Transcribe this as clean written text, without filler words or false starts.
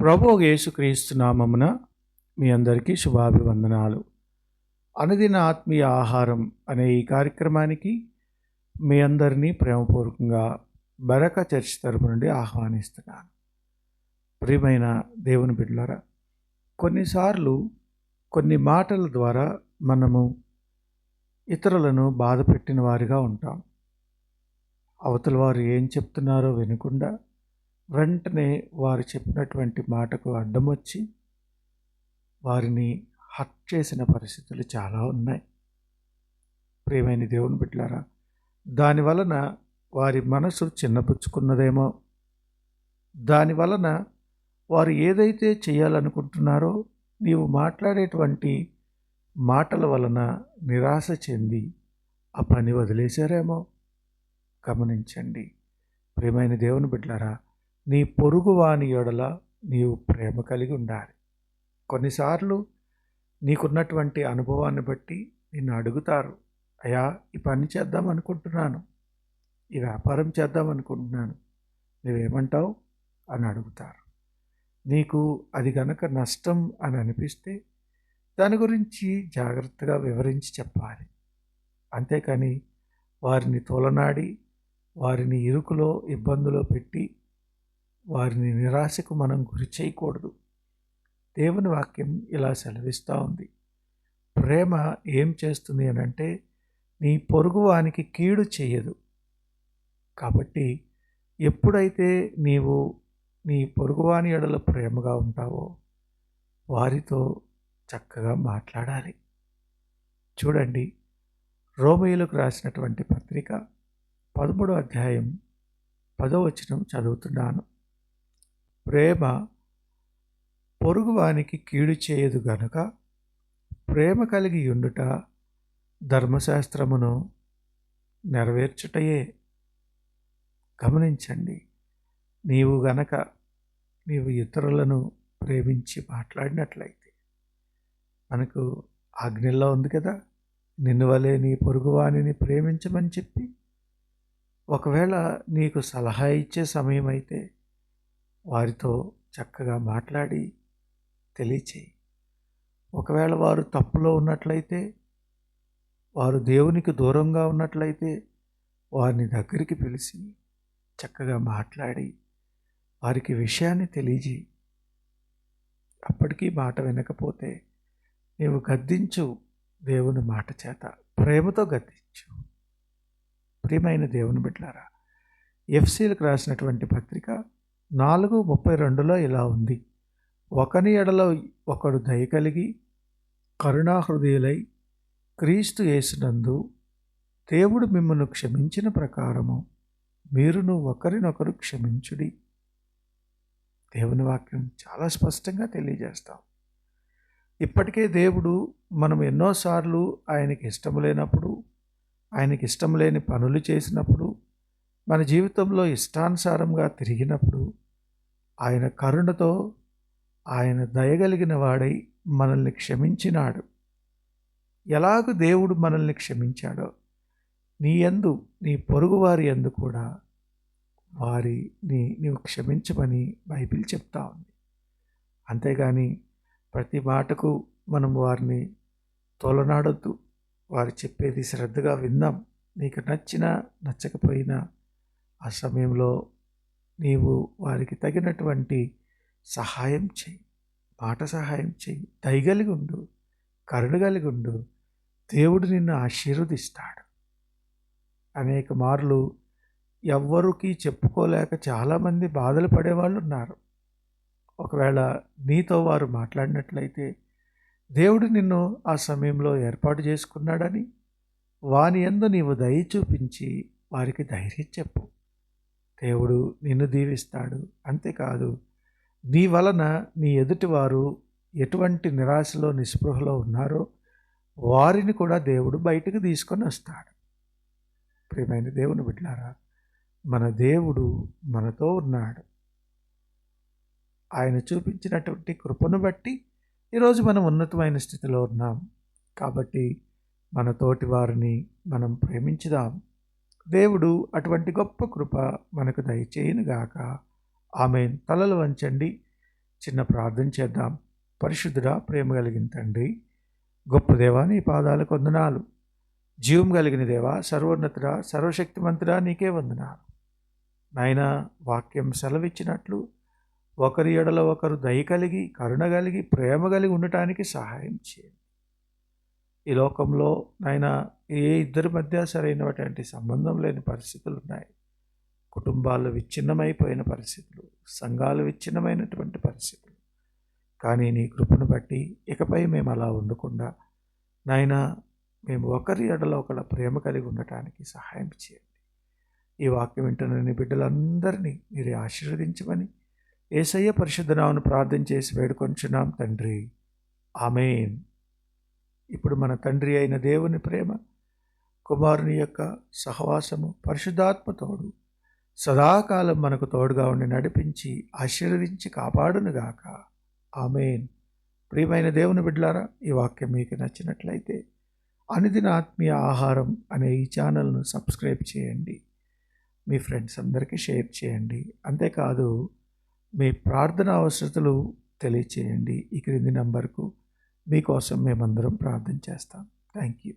ప్రభువు యేసుక్రీస్తు నామమున మీ అందరికీ శుభాభివందనాలు. అనుదిన ఆత్మీయ ఆహారం అనే ఈ కార్యక్రమానికి మీ అందరినీ ప్రేమపూర్వకంగా బరక చర్చ్ తరపు నుండి ఆహ్వానిస్తున్నాను. ప్రియమైన దేవుని బిడ్డలారా, కొన్నిసార్లు కొన్ని మాటల ద్వారా మనము ఇతరులను బాధ పెట్టిన వారిగా ఉంటాం. అవతల వారు ఏం చెప్తున్నారో వినకుండా వెంటనే వారు చెప్పినటువంటి మాటకు అడ్డం వచ్చి వారిని హర్ట్ చేసిన పరిస్థితులు చాలా ఉన్నాయి. ప్రియమైన దేవుని బిడ్డలారా, దానివలన వారి మనసు చిన్నపుచ్చుకున్నదేమో, దానివలన వారు ఏదైతే చేయాలనుకుంటున్నారో నీవు మాట్లాడేటువంటి మాటల వలన నిరాశ చెంది ఆ పని వదిలేశారేమో. గమనించండి ప్రియమైన దేవుని బిడ్డలారా, నీ పొరుగువాని ఎడల నీవు ప్రేమ కలిగి ఉండాలి. కొన్నిసార్లు నీకున్నటువంటి అనుభవాన్ని బట్టి నిన్ను అడుగుతారు, అయ్యా ఈ పని చేద్దాం అనుకుంటున్నాను, ఈ వ్యాపారం చేద్దాం అనుకుంటున్నాను, నువ్వేమంటావు అని అడుగుతారు. నీకు అది గనక నష్టం అని అనిపిస్తే దాని గురించి జాగ్రత్తగా వివరించి చెప్పాలి. అంతేకాని వారిని తోలనాడి వారిని ఇరుకులో ఇబ్బందులో పెట్టి వారిని నిరాశకు మనం గురి చేయకూడదు. దేవుని వాక్యం ఇలా సెలవిస్తూ ఉంది. ప్రేమ ఏం చేస్తుంది అని అంటే నీ పొరుగువానికి కీడు చేయదు. కాబట్టి ఎప్పుడైతే నీవు నీ పొరుగువాని ఎడల ప్రేమగా ఉంటావో వారితో చక్కగా మాట్లాడాలి. చూడండి, రోమీయులకు రాసినటువంటి పత్రిక 13వ అధ్యాయం 10వ వచనం చదువుతున్నాను. ప్రేమ పొరుగువానికి కీడు చేయదు గనుక ప్రేమ కలిగి ఉండుట ధర్మశాస్త్రమును నెరవేర్చుటయే. గమనించండి, నీవు ఇతరులను ప్రేమించి మాట్లాడినట్లయితే, మనకు ఆజ్ఞల్లో ఉంది కదా, నిన్ను వలె నీ పొరుగువానిని ప్రేమించమని చెప్పి, ఒకవేళ నీకు సలహా ఇచ్చే సమయం అయితే వారితో చక్కగా మాట్లాడి తెలియచేయి. ఒకవేళ వారు తప్పులో ఉన్నట్లయితే, వారు దేవునికి దూరంగా ఉన్నట్లయితే వారిని దగ్గరికి పిలిచి చక్కగా మాట్లాడి వారికి విషయాన్ని తెలియజేయి. అప్పటికీ మాట వినకపోతే నీవు గద్దించు, దేవుని మాట చేత ప్రేమతో గద్దించు. ప్రియమైన దేవుని బిడ్డలారా, ఎఫ్సీలకు రాసినటువంటి పత్రిక 4:32లో ఇలా ఉంది. ఒకని ఎడల ఒకడు దయ కలిగి కరుణాహృదయులై క్రీస్తు యేసునందు దేవుడు మిమ్మల్ని క్షమించిన ప్రకారము మీరును ఒకరినొకరు క్షమించుడి. దేవుని వాక్యం చాలా స్పష్టంగా తెలియజేస్తాం. ఇప్పటికే దేవుడు మనం ఎన్నోసార్లు ఆయనకి ఇష్టం లేనప్పుడు, ఆయనకి ఇష్టం లేని పనులు చేసినప్పుడు, మన జీవితంలో ఇష్టానుసారంగా తిరిగినప్పుడు ఆయన కరుణతో, ఆయన దయగలిగిన వాడై మనల్ని క్షమించినాడు. ఎలాగూ దేవుడు మనల్ని క్షమించాడో నీ యందు, నీ పొరుగువారి యందు కూడా నీవు క్షమించమని బైబిల్ చెప్తా ఉంది. అంతేగాని ప్రతి మాటకు మనం వారిని తోలనాడొద్దు. వారు చెప్పేది శ్రద్ధగా విందాం. నీకు నచ్చినా నచ్చకపోయినా ఆ సమయంలో నీవు వారికి తగినటువంటి సహాయం చేయి, మాట సహాయం చేయి, దయగలిగి ఉండు, కరుణ కలిగి ఉండు. దేవుడు నిన్ను ఆశీర్వదిస్తాడు. అనేక మార్లు ఎవ్వరికి చెప్పుకోలేక చాలామంది బాధలు పడేవాళ్ళు ఉన్నారు. ఒకవేళ నీతో వారు మాట్లాడినట్లయితే దేవుడు నిన్ను ఆ సమయంలో ఏర్పాటు చేసుకున్నాడని వాని యందు నీవు దయ చూపించి వారికి ధైర్యం చెప్పు. దేవుడు నిన్ను దీవిస్తాడు. అంతేకాదు, నీ వలన నీ ఎదుటివారు ఎటువంటి నిరాశలో నిస్పృహలో ఉన్నారో వారిని కూడా దేవుడు బయటకు తీసుకొని వస్తాడు. ప్రియమైన దేవుని బిడ్డలారా, మన దేవుడు మనతో ఉన్నాడు. ఆయన చూపించినటువంటి కృపను బట్టి ఈరోజు మనం ఉన్నతమైన స్థితిలో ఉన్నాం. కాబట్టి మన తోటి వారిని మనం ప్రేమించుదాం. దేవుడు అటువంటి గొప్ప కృప మనకు దయచేయునుగాక. ఆమేన్. తలలు వంచండి, చిన్న ప్రార్థన చేద్దాం. పరిశుద్ధుడా, ప్రేమ కలిగిన తండ్రి, గొప్ప దేవా, నీ పాదాలకు వందనాలు. జీవం కలిగిన దేవా, సర్వోన్నతుడా, సర్వశక్తిమంతుడా, నీకే వందనాలు. నాయనా, వాక్యం సెలవిచ్చినట్లు ఒకరి ఎడల ఒకరు దయ కలిగి, కరుణ కలిగి, ప్రేమ కలిగి ఉండటానికి సహాయం చేయండి. ఈ లోకంలో నాయన ఏ ఇద్దరి మధ్య సరైనటువంటి సంబంధం లేని పరిస్థితులు ఉన్నాయి. కుటుంబాలు విచ్ఛిన్నమైపోయిన పరిస్థితులు, సంఘాలు విచ్ఛిన్నమైనటువంటి పరిస్థితులు. కానీ నీ కృపను బట్టి ఇకపై మేము అలా ఉండకుండా నాయన, మేము ఒకరి ఎడల ఒకళ్ళ ప్రేమ కలిగి ఉండటానికి సహాయం చేయండి. ఈ వాక్యం వింటున్న నీ బిడ్డలందరినీ మీరు ఆశీర్వదించమని యేసయ్య పరిశుద్ధ నామమున ప్రార్థన చేసి వేడుకొంచున్నాం తండ్రి. ఆమేన్. ఇప్పుడు మన తండ్రి అయిన దేవుని ప్రేమ, కుమారుని యొక్క సహవాసము, పరిశుద్ధాత్మ తోడు సదాకాలం మనకు తోడుగా ఉండి నడిపించి ఆశీర్వదించి కాపాడునుగాక. ఆమేన్. ప్రియమైన దేవుని బిడ్డలారా, ఈ వాక్యం మీకు నచ్చినట్లయితే అనుదిన ఆత్మీయ ఆహారం అనే ఈ ఛానల్ను సబ్స్క్రైబ్ చేయండి. మీ ఫ్రెండ్స్ అందరికీ షేర్ చేయండి. అంతేకాదు, మీ ప్రార్థన అవసరతలు తెలియచేయండి. ఈ క్రింది నంబర్కు మీకోసం మేమందరం ప్రార్థన చేస్తాం. Thank you.